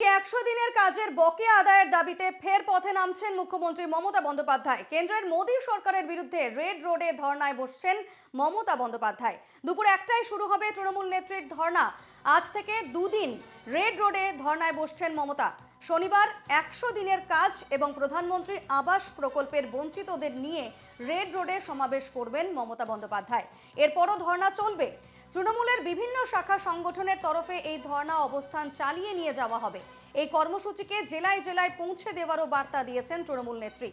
100 দিনের কাজের বকেয়া আদায়ের দাবিতে ফের পথে নামছেন মুখ্যমন্ত্রী মমতা বন্দ্যোপাধ্যায়। কেন্দ্রের মোদী সরকারের বিরুদ্ধে রেড রোডে ধর্নায় বসছেন মমতা বন্দ্যোপাধ্যায়। দুপুর 1টায় শুরু হবে তৃণমূল নেত্রীর ধর্না। আজ থেকে দুদিন রেড রোডে ধর্নায় বসছেন মমতা। শনিবার 100 দিনের কাজ এবং প্রধানমন্ত্রী আবাস প্রকল্পের বঞ্চিতদের নিয়ে রেড রোডে সমাবেশ করবেন মমতা বন্দ্যোপাধ্যায়। এরপরও ধর্না চলবে। তৃণমূলের বিভিন্ন শাখা সংগঠনের তরফে এই ধর্না অবস্থান চালিয়ে নিয়ে যাওয়া হবে। এই কর্মসূচিকে জেলায় জেলায় পৌঁছে দেওয়ারও বার্তা দিয়েছেন তৃণমূল নেত্রী।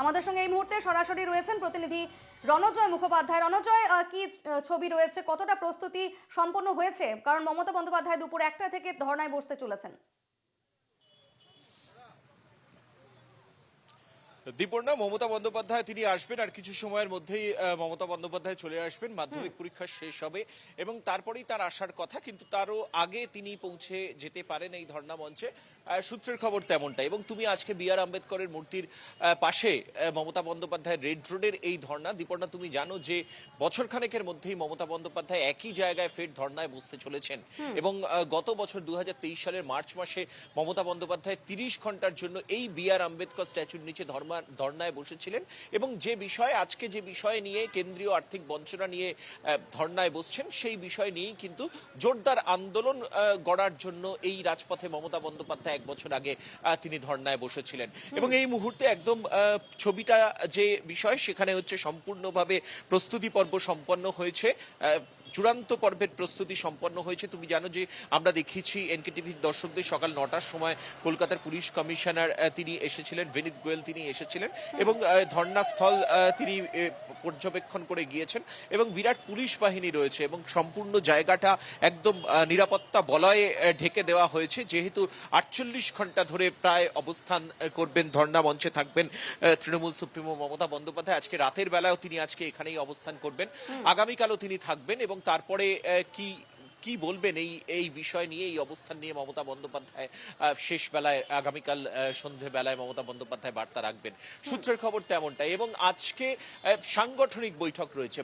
আমাদের সঙ্গে এই মুহূর্তে সরাসরি রয়েছেন প্রতিনিধি রণজয় মুখোপাধ্যায়। রণজয়, কি ছবি রয়েছে, কতটা প্রস্তুতি সম্পন্ন হয়েছে? কারণ মমতা বন্দ্যোপাধ্যায় দুপুর 1টা থেকে ধর্নায় বসতে চলেছেন। দীপর্ণা, মমতা বন্দ্যোপাধ্যায় তিনি আসবেন আর কিছু সময়ের মধ্যেই মমতা বন্দ্যোপাধ্যায় চলে আসবেন। মাধ্যমিক পরীক্ষা শেষ হবে এবং তারপরেই তার আসার কথা, কিন্তু তারও আগে তিনি পৌঁছে যেতে পারেন এই ধর্ণা মঞ্চে। সূত্রের খবর তেমনটা। এবং তুমি আজকে বি.আর. আম্বেদকরের মূর্তির পাশে মমতা বন্দ্যোপাধ্যায় রেড রোডের এই ধর্ণা। দীপর্ণা, তুমি জানো যে বছর খানেকের মধ্যেই মমতা বন্দ্যোপাধ্যায় একই জায়গায় ফের ধর্ণায় বসতে চলেছেন এবং গত বছর 2023 সালের মার্চ মাসে মমতা বন্দ্যোপাধ্যায় 30 ঘন্টার জন্য এই বি.আর. আম্বেদকর স্ট্যাচুর নিচে ধর্নায় বসেছিলেন এবং যে বিষয় আজকে যে বিষয় নিয়ে কেন্দ্রীয় আর্থিক বঞ্চনা নিয়ে ধর্নায় বসছেন, সেই বিষয় নিয়েই কিন্তু জোরদার আন্দোলন গড়ার জন্য এই রাজপথে মমতা বন্দ্যোপাধ্যায় 1 বছর আগে তিনি ধর্নায় বসেছিলেন। এবং এই মুহূর্তে একদম ছবিটা যে বিষয়, সেখানে হচ্ছে সম্পূর্ণভাবে প্রস্তুতি পর্ব সম্পন্ন হয়েছে। চূড়ান্ত পর্বের প্রস্তুতি সম্পন্ন হয়েছে। তুমি জানো যে আমরা দেখিয়েছি এনকেটিভির দর্শকদের সকাল 9টার সময় কলকাতার পুলিশ কমিশনার তিনি এসেছিলেন, বিনীত গোয়েল তিনি এসেছিলেন এবং ধর্নাস্থল তিনি পর্যবেক্ষণ করে গিয়েছেন এবং বিরাট পুলিশ বাহিনী রয়েছে এবং সম্পূর্ণ জায়গাটা একদম নিরাপত্তা বলয়ে ঢেকে দেওয়া হয়েছে। যেহেতু 48 ঘন্টা ধরে প্রায় অবস্থান করবেন, ধর্না মঞ্চে থাকবেন তৃণমূল সুপ্রিমো মমতা বন্দ্যোপাধ্যায়। আজকে রাতের বেলাও তিনি আজকে এখানেই অবস্থান করবেন, আগামীকালও তিনি থাকবেন এবং তারপরে কি বলবেন এই বিষয় নিয়ে, এই অবস্থান নিয়ে মমতা বন্দ্যোপাধ্যায় শেষ বেলায় আগামীকাল সন্ধে বেলায় মমতা বন্দ্যোপাধ্যায় বার্তা রাখবেন। সূত্রের খবর তেমনটাই। এবং আজকে সাংগঠনিক বৈঠক রয়েছে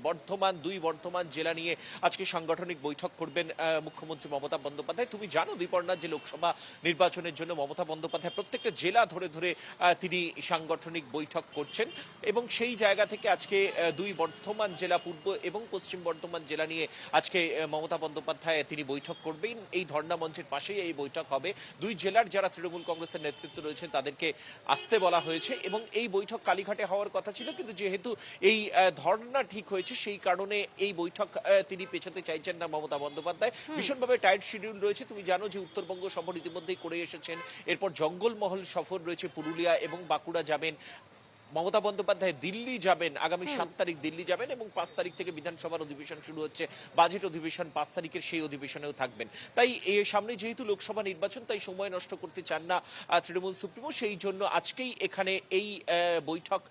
দুই বর্ধমান জেলা নিয়ে আজকে সাংগঠনিক বৈঠক করবেন মুখ্যমন্ত্রী মমতা বন্দ্যোপাধ্যায়। তুমি জানো দীপর্ণা যে লোকসভা নির্বাচনের জন্য মমতা বন্দ্যোপাধ্যায় প্রত্যেকটা জেলা ধরে ধরে তিনি সাংগঠনিক বৈঠক করছেন এবং সেই জায়গা থেকে আজকে দুই বর্ধমান জেলা, পূর্ব এবং পশ্চিম বর্ধমান জেলা নিয়ে আজকে মমতা বন্দ্যোপাধ্যায় তিনি বৈঠক করবেন। এই ধর্ণা মঞ্চের পাশেই এই বৈঠক হবে। দুই জেলার যারা তৃণমূল কংগ্রেসের নেতৃত্ব রয়েছেন তাদেরকে আসতে বলা হয়েছে এবং এই বৈঠক কালীঘাটে হওয়ার কথা ছিল, কিন্তু যেহেতু এই ধর্ণা ঠিক হয়েছে সেই কারণে এই বৈঠক তিনি পেছাতে চাইছেন না মমতা বন্দ্যোপাধ্যায়। ভীষণভাবে টাইট শিডিউল রয়েছে। তুমি জানো যে উত্তরবঙ্গ সফর ইতিমধ্যেই করে এসেছেন, এরপর জঙ্গলমহল সফর রয়েছে, পুরুলিয়া এবং বাঁকুড়া যাবেন। মমতা বন্দ্যোপাধ্যায় দিল্লি যাবেন, আগামী 7 তারিখ দিল্লি যাবেন এবং 5 তারিখ থেকে বিধানসভার অধিবেশন শুরু হচ্ছে, বাজেট অধিবেশন 5 তারিখের, সেই অধিবেশনেও থাকবেন। তাই সামনে যেহেতু লোকসভা নির্বাচন, তাই সময় নষ্ট করতে চান না তৃণমূল সুপ্রিমো, সেই জন্য আজকেই এখানে এই বৈঠক,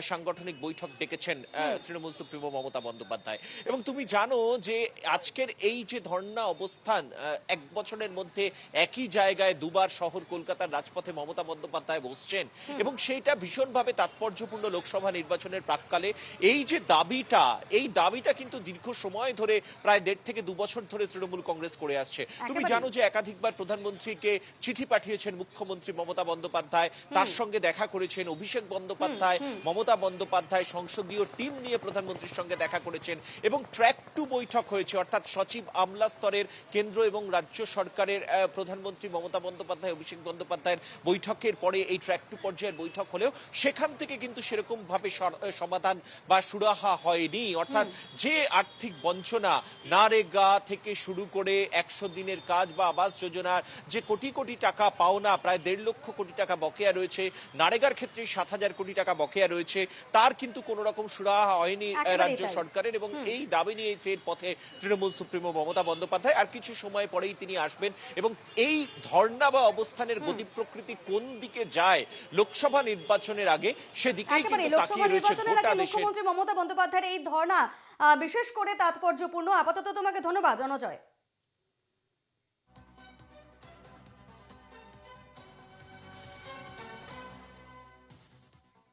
সাংগঠনিক বৈঠক ডেকেছেন তৃণমূল সুপ্রিমো মমতা বন্দ্যোপাধ্যায়। এবং তুমি জানো যে আজকের এই যে ধর্ণা অবস্থান, 1 বছরের মধ্যে একই জায়গায় দুবার শহর কলকাতার রাজপথে মমতা বন্দ্যোপাধ্যায় বসছেন এবং সেইটা ভীষণভাবে তাৎপর্যপূর্ণ। লোকসভা নির্বাচনের প্রাক্কালে এই যে দাবিটা, এই দাবিটা কিন্তু দীর্ঘ সময় ধরে প্রায় 1.5 থেকে 2 বছর ধরে তৃণমূল কংগ্রেস করে আসছে। তুমি জানো যে একাধিকবার প্রধানমন্ত্রীকে চিঠি পাঠিয়েছেন মুখ্যমন্ত্রী মমতা বন্দ্যোপাধ্যায়, তার সঙ্গে দেখা করেছেন অভিষেক বন্দ্যোপাধ্যায়, মমতা বন্দ্যোপাধ্যায় সংসদীয় টিম নিয়ে প্রধানমন্ত্রীর সঙ্গে দেখা করেছেন এবং ট্র্যাক 2 বৈঠক হয়েছে, অর্থাৎ সচিব আমলা স্তরের কেন্দ্র এবং রাজ্য সরকারের প্রধানমন্ত্রী মমতা বন্দ্যোপাধ্যায় অভিষেক বন্দ্যোপাধ্যায়ের বৈঠকের পরে এই ট্র্যাক 2 পর্যায়ের বৈঠক হলেও সেখান থেকে কিন্তু সেরকম ভাবে সমাধান বা সুরাহা হয়নি। অর্থাৎ যে আর্থিক বঞ্চনা, নারেগা থেকে শুরু করে 100 দিনের কাজ বা আবাস যোজনার যে কোটি কোটি টাকা পাওনা, প্রায় 1.5 লক্ষ কোটি টাকা বকেয়া রয়েছে, নারেগার ক্ষেত্রে 7,000 কোটি টাকা বকেয়া রয়েছে, তার কিন্তু কোন রকম সুরাহা হয়নি রাজ্য সরকারের। এবং এই দাবি নিয়ে ফের পথে তৃণমূল সুপ্রিমো মমতা বন্দ্যোপাধ্যায়। আর কিছু সময় পরেই তিনি আসবেন এবং এই ধর্ণা বা অবস্থানের গতি প্রকৃতি কোন দিকে যায় লোকসভা নির্বাচনের আগে, সেদিকেই কিন্তু তাকিয়ে রয়েছে গোটা দেশের। মুখ্যমন্ত্রী মমতা বন্দ্যোপাধ্যায়ের এই ধর্ণা বিশেষ করে তাৎপর্যপূর্ণ। আপাতত তোমাকে ধন্যবাদ রণজয়।